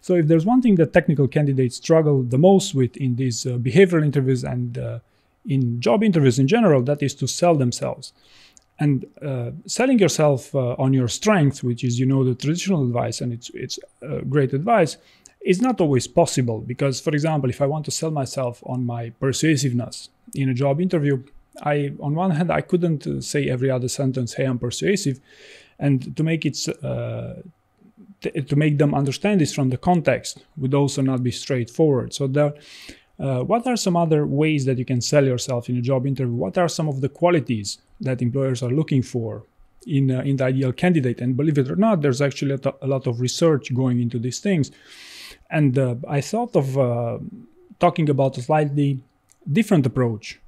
So if there's one thing that technical candidates struggle the most with in these behavioral interviews and in job interviews in general, that is to sell themselves. And selling yourself on your strength, which is, the traditional advice, and it's great advice, is not always possible. Because, for example, if I want to sell myself on my persuasiveness in a job interview, on one hand, I couldn't say every other sentence, "Hey, I'm persuasive," and to make it to make them understand this from the context would also not be straightforward. So what are some other ways that you can sell yourself in a job interview? What are some of the qualities that employers are looking for in the ideal candidate? And believe it or not, there's actually a lot of research going into these things. And I thought of talking about a slightly different approach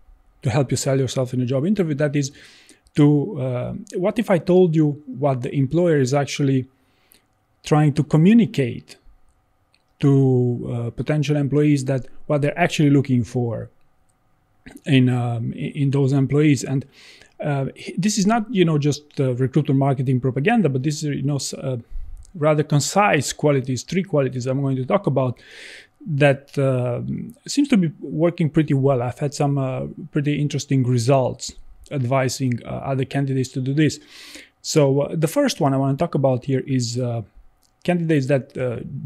to help you sell yourself in a job interview. That is what if I told you what the employer is actually trying to communicate to potential employees, that what they're actually looking for in those employees. And this is not, just recruiter marketing propaganda, but this is, rather concise qualities, 3 qualities I'm going to talk about that seems to be working pretty well. I've had some pretty interesting results advising other candidates to do this. So the first one I want to talk about here is candidates that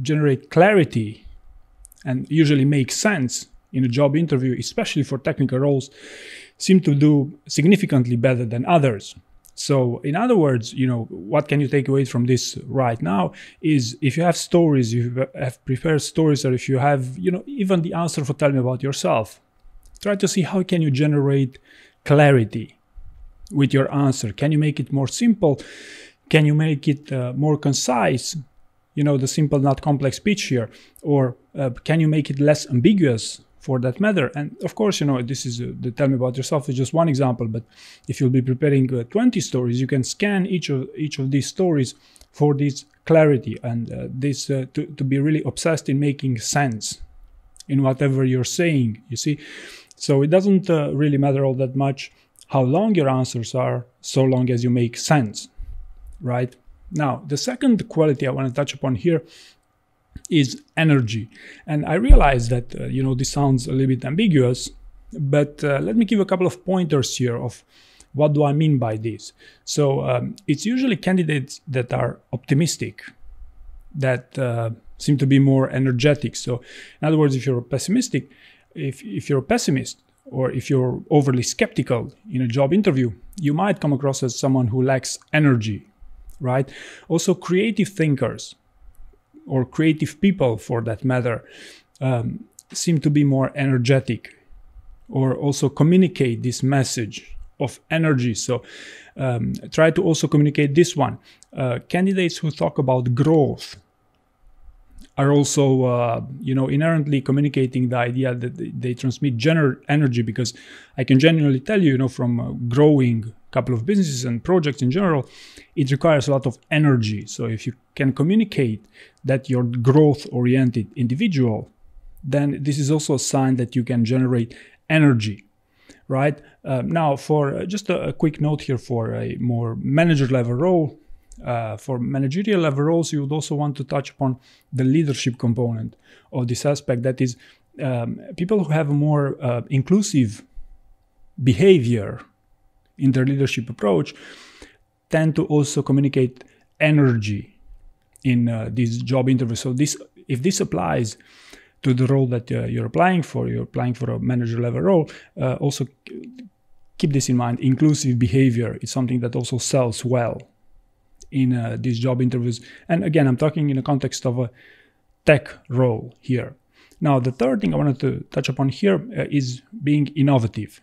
generate clarity and usually make sense in a job interview, especially for technical roles, seem to do significantly better than others. So in other words, what can you take away from this right now is, if you have stories, if you have prepared stories, or if you have, even the answer for "tell me about yourself," try to see how can you generate clarity with your answer. Can you make it more simple? Can you make it more concise? The simple, not complex pitch here. Or can you make it less ambiguous for that matter? And of course, this is the "tell me about yourself" is just one example, but if you'll be preparing 20 stories, you can scan each of these stories for this clarity and this to be really obsessed in making sense in whatever you're saying, you see. So it doesn't really matter all that much how long your answers are, so long as you make sense, right? Now, the second quality I want to touch upon here is energy. And I realize that, this sounds a little bit ambiguous, but let me give a couple of pointers here of what do I mean by this. So it's usually candidates that are optimistic, that seem to be more energetic. So in other words, if you're pessimistic, if you're a pessimist, or if you're overly skeptical in a job interview, you might come across as someone who lacks energy, right? Also, creative thinkers, or creative people for that matter, seem to be more energetic, or also communicate this message of energy. So try to also communicate this one. Candidates who talk about growth are also, inherently communicating the idea that they transmit energy, because I can genuinely tell you, from growing a couple of businesses and projects in general, it requires a lot of energy. So if you can communicate that you're growth-oriented individual, then this is also a sign that you can generate energy, right? Now, for just a quick note here, for a more manager level role, for managerial level roles, you would also want to touch upon the leadership component of this aspect. That is, people who have a more inclusive behavior in their leadership approach tend to also communicate energy in these job interviews. So if this applies to the role that you're applying for a manager level role, also keep this in mind. Inclusive behavior is something that also sells well in these job interviews. And again, I'm talking in the context of a tech role here. Now, the third thing I wanted to touch upon here is being innovative.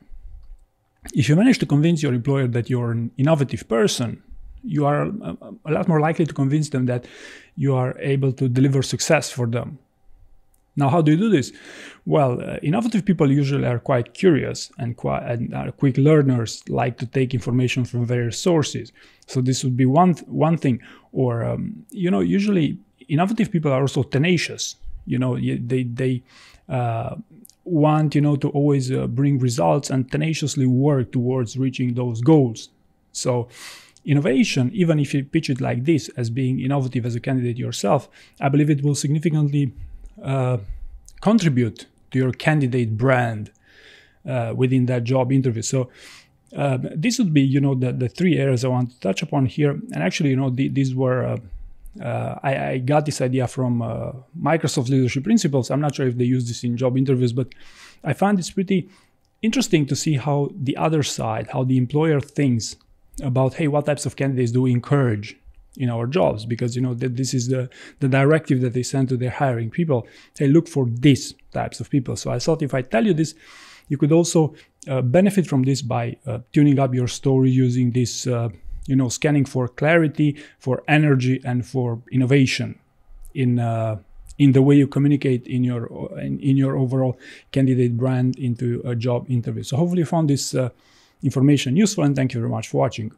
If you manage to convince your employer that you're an innovative person, you are a lot more likely to convince them that you are able to deliver success for them. Now, how do you do this? Well, innovative people usually are quite curious and are quick learners, like to take information from various sources. So this would be one thing. Or, usually innovative people are also tenacious. They want, to always bring results and tenaciously work towards reaching those goals. So innovation, even if you pitch it like this, as being innovative as a candidate yourself, I believe it will significantly contribute to your candidate brand within that job interview. So this would be, the three areas I want to touch upon here. And actually, these were, I got this idea from Microsoft Leadership Principles. I'm not sure if they use this in job interviews, but I find it's pretty interesting to see how the other side, how the employer thinks about, hey, what types of candidates do we encourage in our jobs? Because, this is the directive that they send to their hiring people. Hey, look for these types of people. So I thought if I tell you this, you could also benefit from this by tuning up your story using this, scanning for clarity, for energy, and for innovation in the way you communicate in your overall candidate brand into a job interview. So hopefully you found this information useful, and thank you very much for watching.